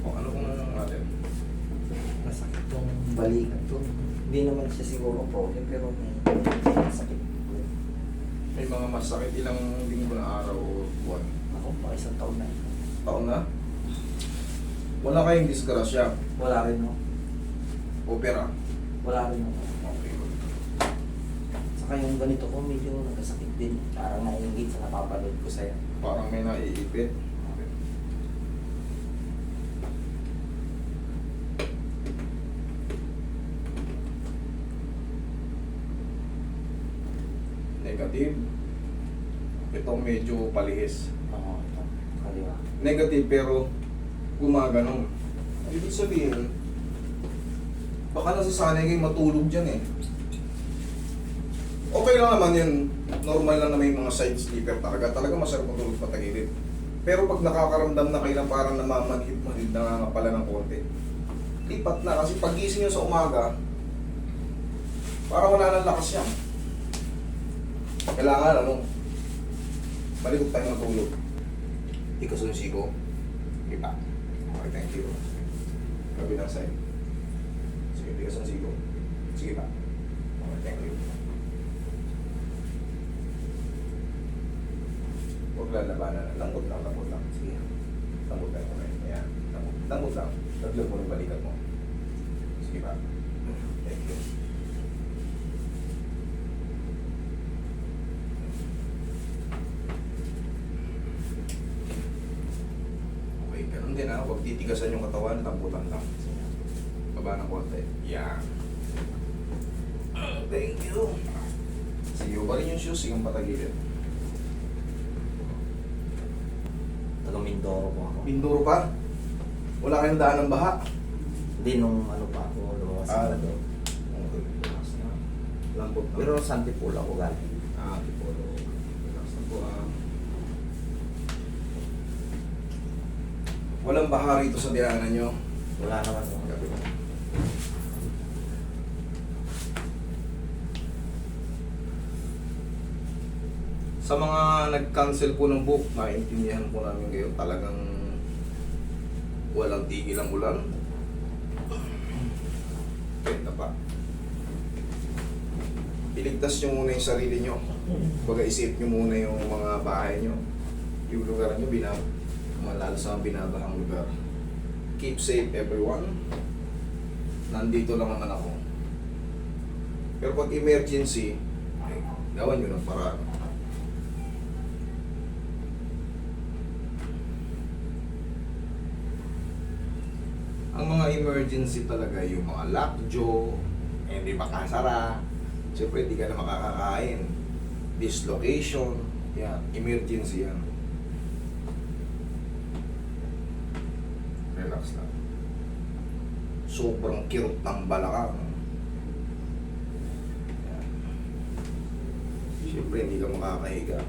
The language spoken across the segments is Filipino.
O ano kung natin? Masakit yung balikat to. Hindi naman siya siguro problem, pero may masakit. May mga masakit ilang linggo na araw o buwan. Ako, pa isang taon na. Taon na? Wala kayong disgrasya. Wala rin, no? Opera. Wala rin, no? Okay. Saka yung ganito ko, medyo nagkasakit din. Parang naiingit sa napapanood ko sa'yo. Parang may naiipit. Okay. Negative. Ito medyo palihis. Oo, ito. Kaliwa. Negative pero gumaganon. Ibig sabihin, baka nasasanay kayo matulog dyan eh. Okay lang naman yun. Normal lang na may mga side sleeper talaga. Talaga masarap matulog patagilid. Pero pag nakakaramdam na kayo lang parang namamanhid-manhid, nangangapala ng konti, lipat na. Kasi pagising nyo sa umaga, parang wala nang lakas yan. Kailangan ano, malikot tayo matulog. Tikas yung siko. Iba. Okay, thank you. Kabilang side. Sige, tikas ang siko. Sige pa. Okay, thank you. Huwag lalabanan. Lambot lang, lambot lang. Sige. Lambot lang. Okay. Ayan. Lambot lang. Taglag mo yung balikat mo. Sige pa. Thank you. Okay, ganun din ha. Huwag titigasan yung katawan. Lambutan lang. Baba ng konti. Yan. Thank you. Sige, ubarin yung shoes. Sige, patagilid. Taga Mindoro po ako. Mindoro pa? Wala kayong daan ng baha? Hindi, nung ano pa ako, lumawas Ah. na doon. Lambot na. Pero San Tipula ako galing. Tipolo. Relax na po Walang baha rito sa daanan nyo. Wala naman. No? Gabi mo. Sa mga nag-cancel po ng book, maintindihan po namin kayo. Talagang walang tigil ang ulan. Kaya pa. Iligtas nyo muna yung sarili nyo. Baga isip nyo muna yung mga bahay nyo. Yung lugar nyo, malalo sa binabahang lugar. Keep safe everyone. Nandito lang naman ako. Pero pag emergency, ay, gawan nyo ng paraan. Ang mga emergency talaga, yung mga lockjaw, hindi makasara, siyempre hindi ka na makakakain, dislocation, yan, emergency yan. Relax lang. Sobrang kirot ng balakang. Yan. Siyempre hindi ka makakahiga.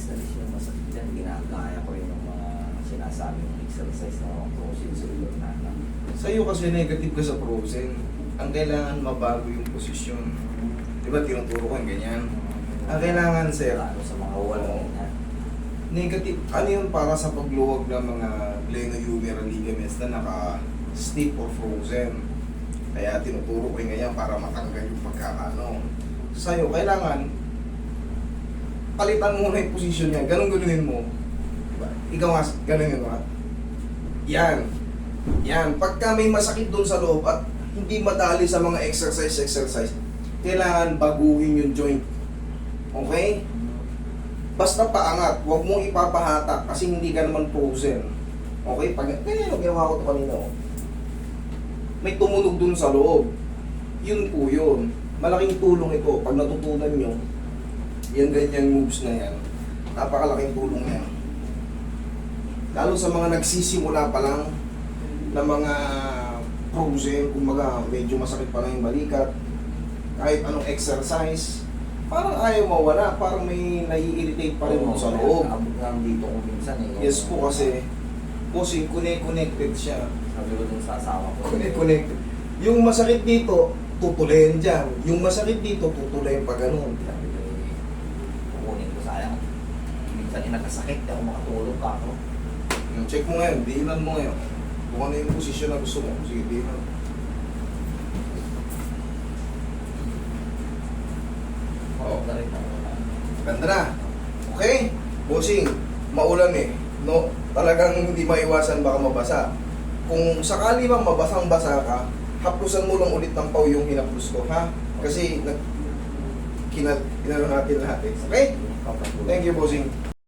alis yung masakit yan. Ginagaya ko rin yung mga sinasabi ng exercise na mga prosin sa ulo na. Sa'yo kasi negative ka sa frozen. Ang kailangan mabago yung posisyon. Di ba tinuturo ko yung ganyan? Ang kailangan, sir, Lalo sa mga walong yan. negative, ano yun para sa pagluwag ng mga glenohumeral ligaments na naka-stiff or frozen. Kaya tinuturo ko yung ganyan para matanggal yung pagkakano. Sa'yo, kailangan palitan muna yung posisyon niya. Ganun-ganunin mo. Diba? Ikaw nga, ganunin mo. Yan. Yan. Pagka may masakit doon sa loob at hindi madali sa mga exercise, kailangan baguhin yung joint. Okay? Basta paangat. Huwag mong ipapahatak kasi hindi ka naman frozen. Okay? Pag ganyan, ginawa ko ito kanina. Oh. May tumunog doon sa loob. Yun po yun. Malaking tulong ito. Pag natutunan nyo, yung ganyang moves na yan, napakalaking tulong yan. Lalo sa mga nagsisimula pa lang na mga frozen, kumbaga medyo masakit pa lang yung balikat, kahit anong exercise, parang ayaw mawala, parang may nai-irritate pa rin mo sa loob. Abot nga dito ko minsan eh. Yes po kasi connected siya. Sabi ko dun sa asawa ko. Connected. Yung masakit dito, tutuloyin dyan. Yung masakit dito, tutuloyin pa ganun. Sabi ko eh, kukunin ko sayang. Minsan eh nagkasakit, ako makatulog ka ako. Check mo ngayon, diinan mo ngayon. Kung ano yung posisyon na gusto mo, sige, diinan. Oo. Na rin ako. Ganda na. Okay? Bossing, maulan eh. No, talagang hindi maiwasan baka mabasa. Kung sakali bang mabasang-basa ka, haplusan mo lang ulit ng paw yung hinaplus ko, ha? Kasi kinalo natin lahat eh. Okay? Thank you, bossing.